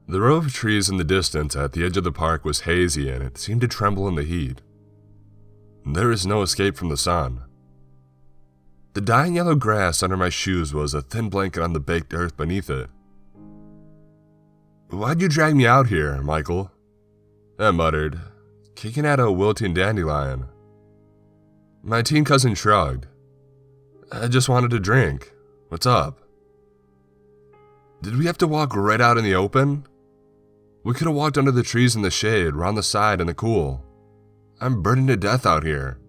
The row of trees in the distance at the edge of the park was hazy and it seemed to tremble in the heat. There is no escape from the sun. The dying yellow grass under my shoes was a thin blanket on the baked earth beneath it. "Why'd you drag me out here, Michael?" I muttered, kicking at a wilting dandelion. My teen cousin shrugged. "I just wanted to drink. What's up?" "Did we have to walk right out in the open? We could have walked under the trees in the shade, round the side in the cool. I'm burning to death out here."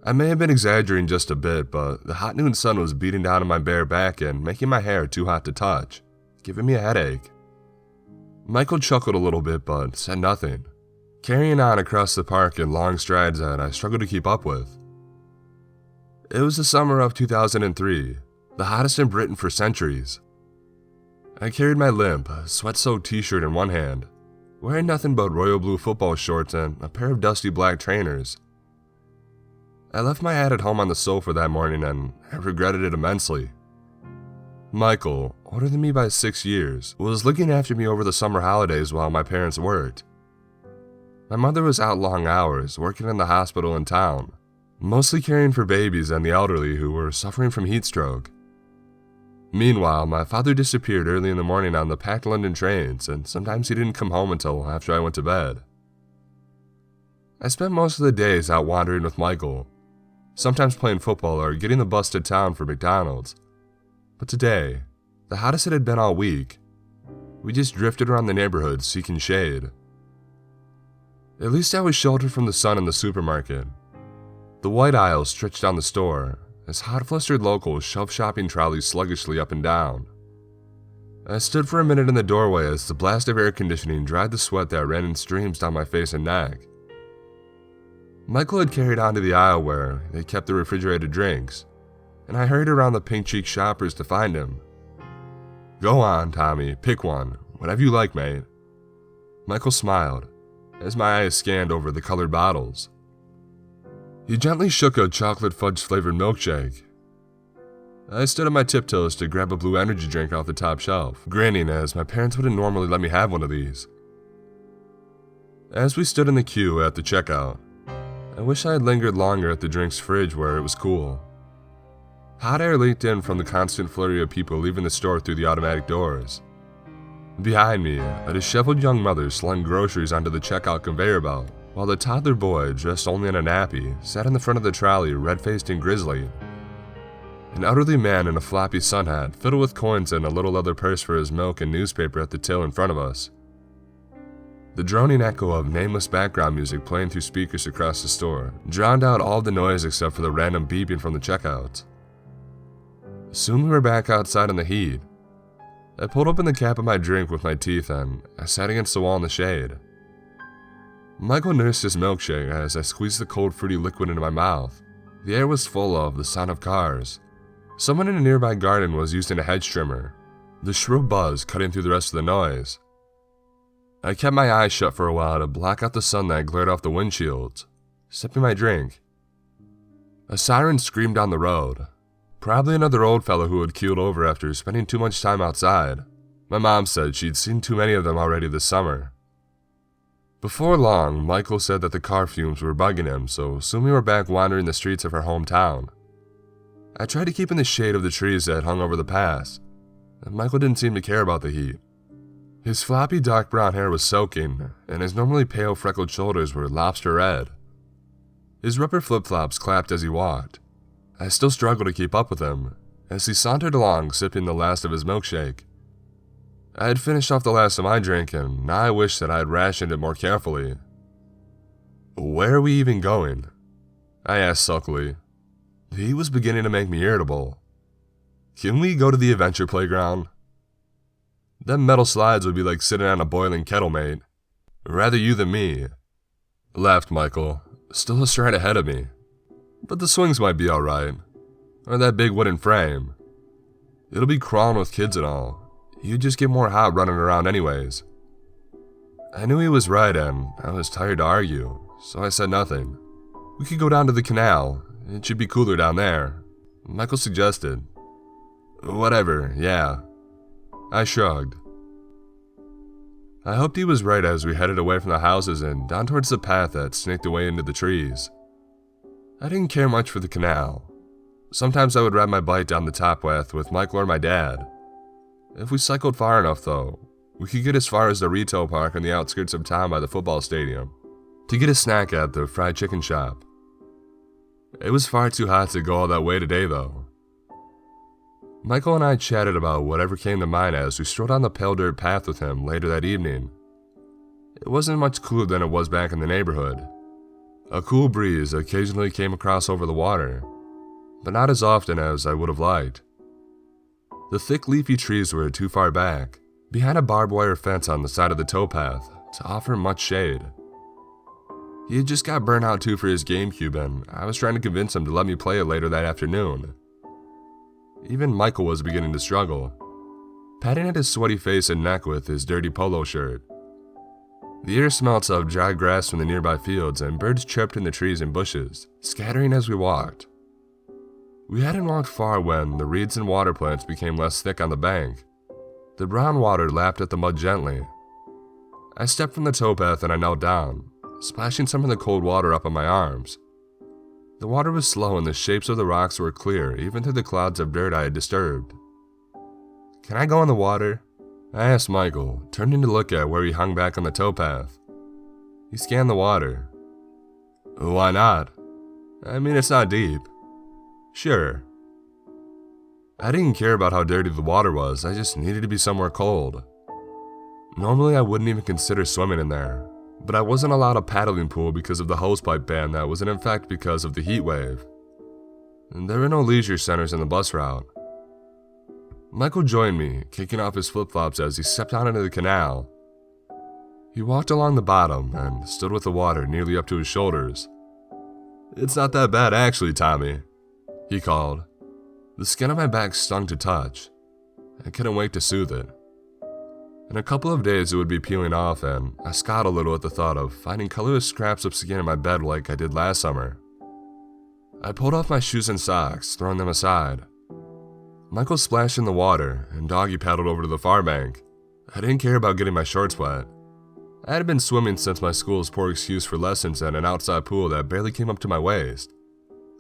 I may have been exaggerating just a bit, but the hot noon sun was beating down on my bare back and making my hair too hot to touch, giving me a headache. Michael chuckled a little bit but said nothing, carrying on across the park in long strides that I struggled to keep up with. It was the summer of 2003, the hottest in Britain for centuries. I carried my limp, sweat-soaked t-shirt in one hand, wearing nothing but royal blue football shorts and a pair of dusty black trainers. I left my hat at home on the sofa that morning and I regretted it immensely. Michael, older than me by 6 years, was looking after me over the summer holidays while my parents worked. My mother was out long hours, working in the hospital in town, mostly caring for babies and the elderly who were suffering from heat stroke. Meanwhile, my father disappeared early in the morning on the packed London trains, and sometimes he didn't come home until after I went to bed. I spent most of the days out wandering with Michael, sometimes playing football or getting the bus to town for McDonald's. But today, the hottest it had been all week, we just drifted around the neighborhood seeking shade. At least I was sheltered from the sun in the supermarket. The white aisles stretched down the store, as hot flustered locals shoved shopping trolleys sluggishly up and down. I stood for a minute in the doorway as the blast of air conditioning dried the sweat that ran in streams down my face and neck. Michael had carried on to the aisle where they kept the refrigerated drinks, and I hurried around the pink-cheeked shoppers to find him. "Go on, Tommy, pick one, whatever you like, mate." Michael smiled, as my eyes scanned over the colored bottles. He gently shook a chocolate fudge-flavored milkshake. I stood on my tiptoes to grab a blue energy drink off the top shelf, grinning as my parents wouldn't normally let me have one of these. As we stood in the queue at the checkout, I wish I had lingered longer at the drink's fridge where it was cool. Hot air leaked in from the constant flurry of people leaving the store through the automatic doors. Behind me, a disheveled young mother slung groceries onto the checkout conveyor belt, while the toddler boy, dressed only in a nappy, sat in the front of the trolley, red-faced and grisly. An elderly man in a floppy sun hat, filled with coins and a little leather purse for his milk and newspaper at the till in front of us. The droning echo of nameless background music playing through speakers across the store drowned out all the noise except for the random beeping from the checkouts. Soon we were back outside in the heat. I pulled open the cap of my drink with my teeth and I sat against the wall in the shade. Michael nursed his milkshake as I squeezed the cold fruity liquid into my mouth. The air was full of the sound of cars. Someone in a nearby garden was using a hedge trimmer, the shrill buzz cutting through the rest of the noise. I kept my eyes shut for a while to block out the sun that glared off the windshields, sipping my drink. A siren screamed down the road. Probably another old fellow who had keeled over after spending too much time outside. My mom said she'd seen too many of them already this summer. Before long, Michael said that the car fumes were bugging him, so soon we were back wandering the streets of our hometown. I tried to keep in the shade of the trees that hung over the pass, and Michael didn't seem to care about the heat. His floppy dark brown hair was soaking, and his normally pale freckled shoulders were lobster red. His rubber flip-flops clapped as he walked. I still struggled to keep up with him, as he sauntered along sipping the last of his milkshake. I had finished off the last of my drink, and now I wished that I had rationed it more carefully. "Where are we even going?" I asked sulkily. The heat was beginning to make me irritable. "Can we go to the adventure playground?" "Them metal slides would be like sitting on a boiling kettle, mate. Rather you than me," laughed Michael, still a stride ahead of me. "But the swings might be alright. Or that big wooden frame. It'll be crawling with kids and all. You'd just get more hot running around anyways." I knew he was right and I was tired to argue, so I said nothing. "We could go down to the canal. It should be cooler down there," Michael suggested. "Whatever, yeah." I shrugged. I hoped he was right as we headed away from the houses and down towards the path that snaked away into the trees. I didn't care much for the canal. Sometimes I would ride my bike down the top path with Michael or my dad. If we cycled far enough though, we could get as far as the retail park on the outskirts of town by the football stadium to get a snack at the fried chicken shop. It was far too hot to go all that way today though. Michael and I chatted about whatever came to mind as we strolled on the pale dirt path with him later that evening. It wasn't much cooler than it was back in the neighborhood. A cool breeze occasionally came across over the water, but not as often as I would have liked. The thick leafy trees were too far back, behind a barbed wire fence on the side of the towpath, to offer much shade. He had just got burnt out too for his GameCube, and I was trying to convince him to let me play it later that afternoon. Even Michael was beginning to struggle, patting at his sweaty face and neck with his dirty polo shirt. The air smelt of dry grass from the nearby fields, and birds chirped in the trees and bushes, scattering as we walked. We hadn't walked far when the reeds and water plants became less thick on the bank. The brown water lapped at the mud gently. I stepped from the towpath and I knelt down, splashing some of the cold water up on my arms. The water was slow and the shapes of the rocks were clear, even through the clouds of dirt I had disturbed. "Can I go in the water?" I asked Michael, turning to look at where he hung back on the towpath. He scanned the water. "Why not? I mean, it's not deep." "Sure." I didn't care about how dirty the water was, I just needed to be somewhere cold. Normally I wouldn't even consider swimming in there, but I wasn't allowed a paddling pool because of the hosepipe ban that was in effect because of the heat wave. And there were no leisure centers in the bus route. Michael joined me, kicking off his flip-flops as he stepped out into the canal. He walked along the bottom and stood with the water nearly up to his shoulders. "It's not that bad actually, Tommy," he called. The skin on my back stung to touch. I couldn't wait to soothe it. In a couple of days it would be peeling off, and I scoffed a little at the thought of finding colorless scraps of skin in my bed like I did last summer. I pulled off my shoes and socks, throwing them aside. Michael splashed in the water, and doggy paddled over to the far bank. I didn't care about getting my shorts wet. I had been swimming since my school's poor excuse for lessons at an outside pool that barely came up to my waist.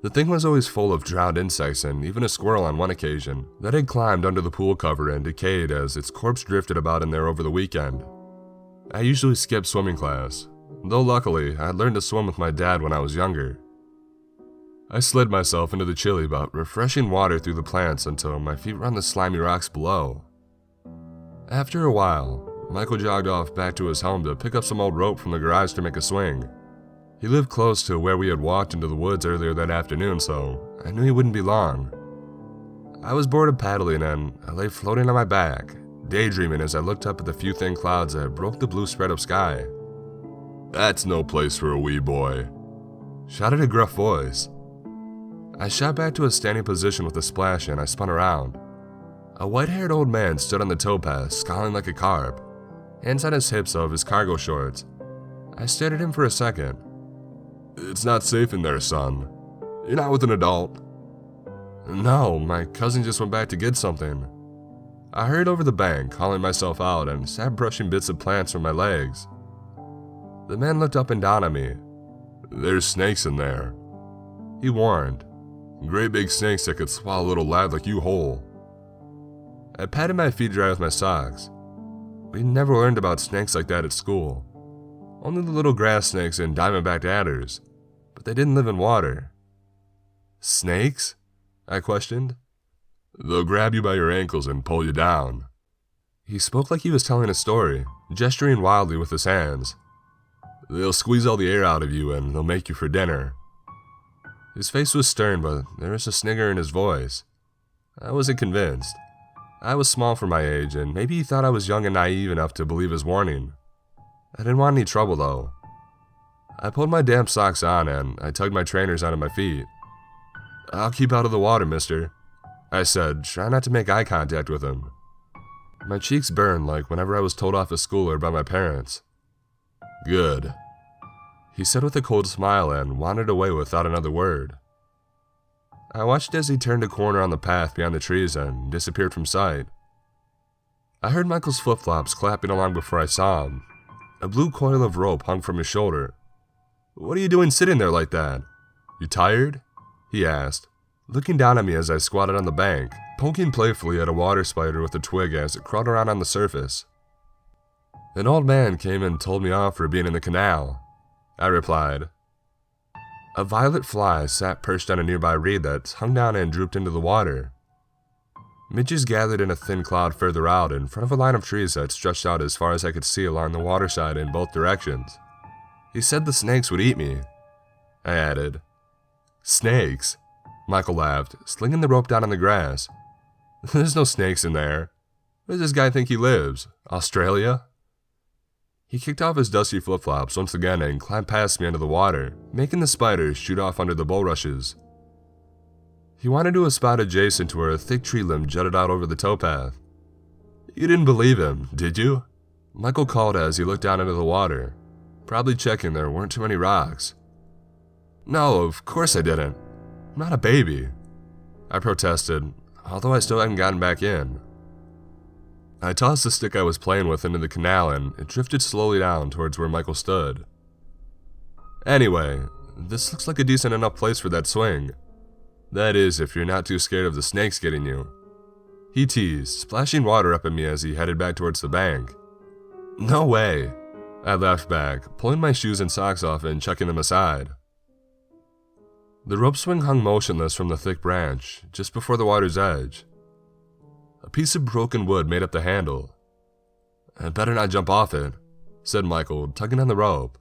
The thing was always full of drowned insects and even a squirrel on one occasion that had climbed under the pool cover and decayed as its corpse drifted about in there over the weekend. I usually skipped swimming class, though luckily I had learned to swim with my dad when I was younger. I slid myself into the chilly but refreshing water through the plants until my feet were on the slimy rocks below. After a while, Michael jogged off back to his home to pick up some old rope from the garage to make a swing. He lived close to where we had walked into the woods earlier that afternoon, so I knew he wouldn't be long. I was bored of paddling and I lay floating on my back, daydreaming as I looked up at the few thin clouds that broke the blue spread of sky. "That's no place for a wee boy," shouted a gruff voice. I shot back to a standing position with a splash and I spun around. A white-haired old man stood on the towpath, scowling like a carp, hands on his hips of his cargo shorts. I stared at him for a second. "It's not safe in there, son. You're not with an adult." "No, my cousin just went back to get something." I hurried over the bank, hauling myself out, and sat brushing bits of plants from my legs. The man looked up and down at me. "There's snakes in there," he warned. "Great big snakes that could swallow a little lad like you whole." I patted my feet dry with my socks. We never learned about snakes like that at school. Only the little grass snakes and diamondback adders, but they didn't live in water. "Snakes?" I questioned. "They'll grab you by your ankles and pull you down." He spoke like he was telling a story, gesturing wildly with his hands. "They'll squeeze all the air out of you and they'll make you for dinner." His face was stern, but there was a snigger in his voice. I wasn't convinced. I was small for my age, and maybe he thought I was young and naive enough to believe his warning. I didn't want any trouble, though. I pulled my damp socks on and I tugged my trainers onto my feet. "I'll keep out of the water, mister," I said, trying not to make eye contact with him. My cheeks burned like whenever I was told off at school or by my parents. "Good," he said with a cold smile and wandered away without another word. I watched as he turned a corner on the path beyond the trees and disappeared from sight. I heard Michael's flip-flops clapping along before I saw him. A blue coil of rope hung from his shoulder. "What are you doing sitting there like that? You tired?" he asked, looking down at me as I squatted on the bank, poking playfully at a water spider with a twig as it crawled around on the surface. "An old man came and told me off for being in the canal," I replied. A violet fly sat perched on a nearby reed that hung down and drooped into the water. Midges gathered in a thin cloud further out in front of a line of trees that stretched out as far as I could see along the waterside in both directions. "He said the snakes would eat me," I added. "Snakes?" Michael laughed, slinging the rope down on the grass. "There's no snakes in there. Where does this guy think he lives? Australia?" He kicked off his dusty flip-flops once again and climbed past me into the water, making the spiders shoot off under the bulrushes. He wandered to a spot adjacent to where a thick tree limb jutted out over the towpath. "You didn't believe him, did you?" Michael called as he looked down into the water, probably checking there weren't too many rocks. "No, of course I didn't. I'm not a baby," I protested, although I still hadn't gotten back in. I tossed the stick I was playing with into the canal and it drifted slowly down towards where Michael stood. "Anyway, this looks like a decent enough place for that swing. That is, if you're not too scared of the snakes getting you," he teased, splashing water up at me as he headed back towards the bank. "No way," I laughed back, pulling my shoes and socks off and chucking them aside. The rope swing hung motionless from the thick branch, just before the water's edge. A piece of broken wood made up the handle. "I'd better not jump off it," said Michael, tugging on the rope.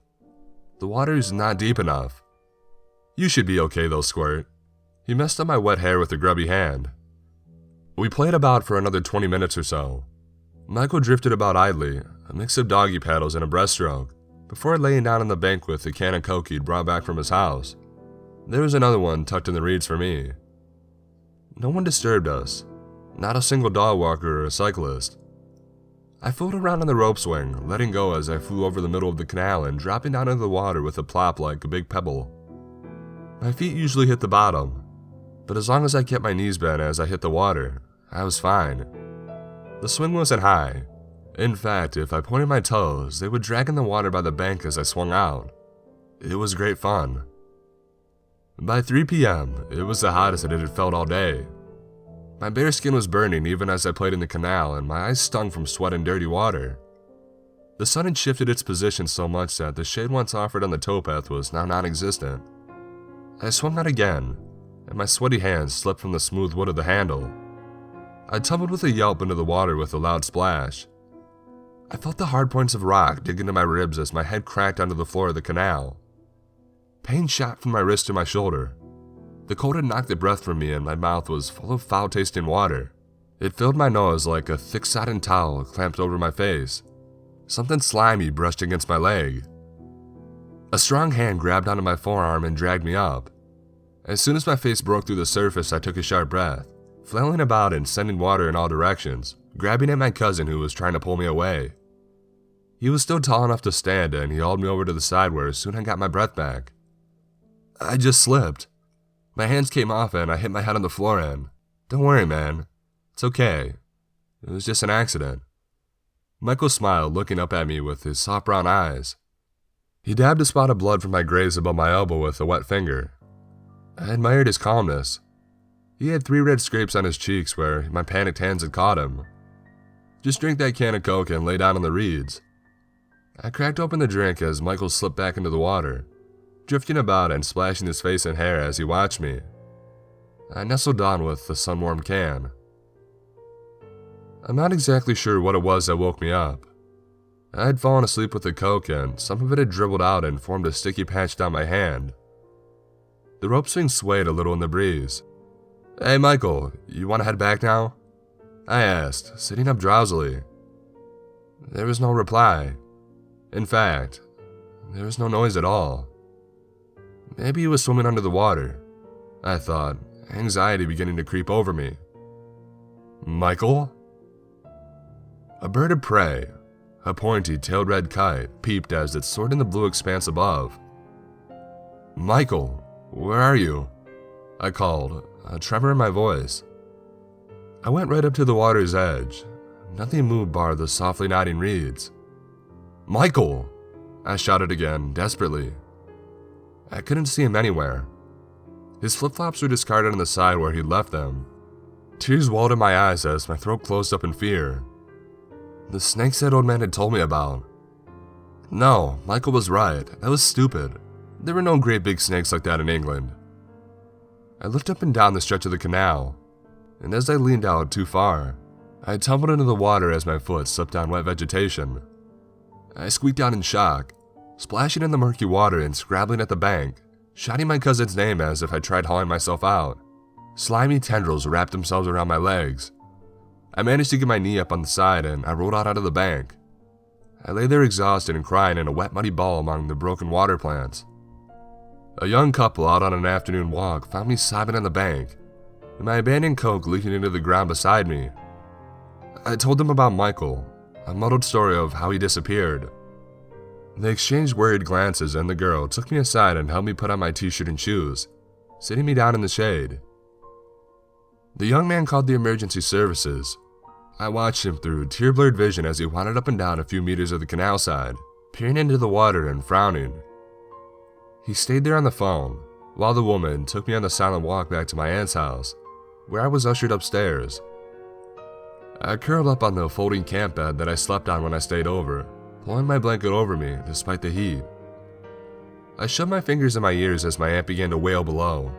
"The water's not deep enough." "You should be okay though, Squirt." He messed up my wet hair with a grubby hand. We played about for another 20 minutes or so. Michael drifted about idly, a mix of doggy paddles and a breaststroke, before laying down on the bank with the can of Coke he'd brought back from his house. There was another one tucked in the reeds for me. No one disturbed us. Not a single dog walker or a cyclist. I floated around on the rope swing, letting go as I flew over the middle of the canal and dropping down into the water with a plop like a big pebble. My feet usually hit the bottom, but as long as I kept my knees bent as I hit the water, I was fine. The swing wasn't high. In fact, if I pointed my toes, they would drag in the water by the bank as I swung out. It was great fun. By 3 p.m., it was the hottest that it had felt all day. My bare skin was burning even as I played in the canal, and my eyes stung from sweat and dirty water. The sun had shifted its position so much that the shade once offered on the towpath was now non-existent. I swung out again, and my sweaty hands slipped from the smooth wood of the handle. I tumbled with a yelp into the water with a loud splash. I felt the hard points of rock dig into my ribs as my head cracked onto the floor of the canal. Pain shot from my wrist to my shoulder. The cold had knocked the breath from me and my mouth was full of foul-tasting water. It filled my nose like a thick satin towel clamped over my face. Something slimy brushed against my leg. A strong hand grabbed onto my forearm and dragged me up. As soon as my face broke through the surface, I took a sharp breath, flailing about and sending water in all directions, grabbing at my cousin who was trying to pull me away. He was still tall enough to stand and he hauled me over to the side where soon I got my breath back. I just slipped. My hands came off and I hit my head on the floor and, "Don't worry, man. It's okay. It was just an accident." Michael smiled, looking up at me with his soft brown eyes. He dabbed a spot of blood from my graze above my elbow with a wet finger. I admired his calmness. He had 3 red scrapes on his cheeks where my panicked hands had caught him. "Just drink that can of Coke and lay down on the reeds." I cracked open the drink as Michael slipped back into the water, drifting about and splashing his face and hair as he watched me. I nestled down with the sun-warmed can. I'm not exactly sure what it was that woke me up. I had fallen asleep with the Coke and some of it had dribbled out and formed a sticky patch down my hand. The rope swing swayed a little in the breeze. "Hey Michael, you want to head back now?" I asked, sitting up drowsily. There was no reply. In fact, there was no noise at all. Maybe he was swimming under the water, I thought, anxiety beginning to creep over me. "Michael?" A bird of prey, a pointy, tailed red kite, peeped as it soared in the blue expanse above. "Michael, where are you?" I called, a tremor in my voice. I went right up to the water's edge. Nothing moved bar the softly nodding reeds. "Michael!" I shouted again, desperately. I couldn't see him anywhere. His flip-flops were discarded on the side where he'd left them. Tears welled in my eyes as my throat closed up in fear. The snakes that old man had told me about. No, Michael was right. That was stupid. There were no great big snakes like that in England. I looked up and down the stretch of the canal, and as I leaned out too far, I tumbled into the water as my foot slipped on wet vegetation. I squeaked out in shock, splashing in the murky water and scrabbling at the bank, shouting my cousin's name as if I tried hauling myself out. Slimy tendrils wrapped themselves around my legs. I managed to get my knee up on the side and I rolled out onto the bank. I lay there exhausted and crying in a wet muddy ball among the broken water plants. A young couple out on an afternoon walk found me sobbing on the bank, and my abandoned coke leaking into the ground beside me. I told them about Michael, a muddled story of how he disappeared. They exchanged worried glances and the girl took me aside and helped me put on my t-shirt and shoes, sitting me down in the shade. The young man called the emergency services. I watched him through tear-blurred vision as he wandered up and down a few meters of the canal side, peering into the water and frowning. He stayed there on the phone, while the woman took me on the silent walk back to my aunt's house, where I was ushered upstairs. I curled up on the folding camp bed that I slept on when I stayed over, pulling my blanket over me despite the heat. I shoved my fingers in my ears as my aunt began to wail below.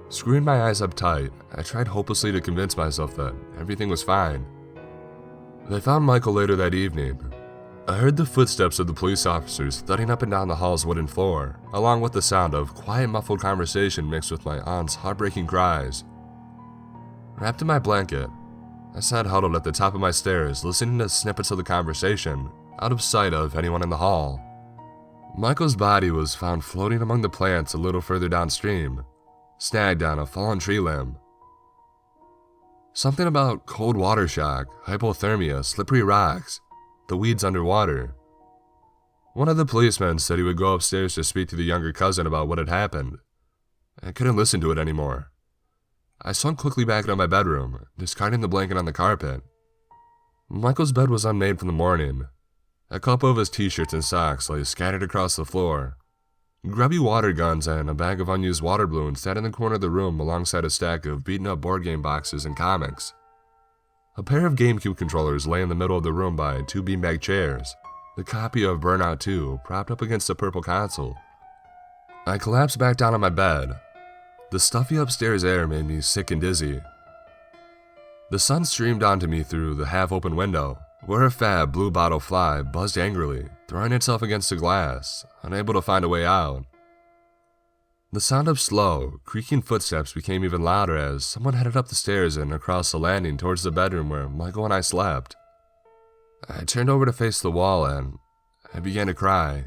Screwing my eyes up tight, I tried hopelessly to convince myself that everything was fine. They found Michael later that evening. I heard the footsteps of the police officers thudding up and down the hall's wooden floor, along with the sound of quiet muffled conversation mixed with my aunt's heartbreaking cries. Wrapped in my blanket, I sat huddled at the top of my stairs listening to snippets of the conversation, out of sight of anyone in the hall. Michael's body was found floating among the plants a little further downstream, snagged on a fallen tree limb. Something about cold water shock, hypothermia, slippery rocks, the weeds underwater. One of the policemen said he would go upstairs to speak to the younger cousin about what had happened. I couldn't listen to it anymore. I slunk quickly back into my bedroom, discarding the blanket on the carpet. Michael's bed was unmade from the morning. A couple of his t-shirts and socks lay scattered across the floor. Grubby water guns and a bag of unused water balloons sat in the corner of the room alongside a stack of beaten-up board game boxes and comics. A pair of GameCube controllers lay in the middle of the room by two beanbag chairs, the copy of Burnout 2 propped up against the purple console. I collapsed back down on my bed. The stuffy upstairs air made me sick and dizzy. The sun streamed onto me through the half-open window, where a fat blue bottle fly buzzed angrily, throwing itself against the glass, unable to find a way out. The sound of slow, creaking footsteps became even louder as someone headed up the stairs and across the landing towards the bedroom where Michael and I slept. I turned over to face the wall and I began to cry.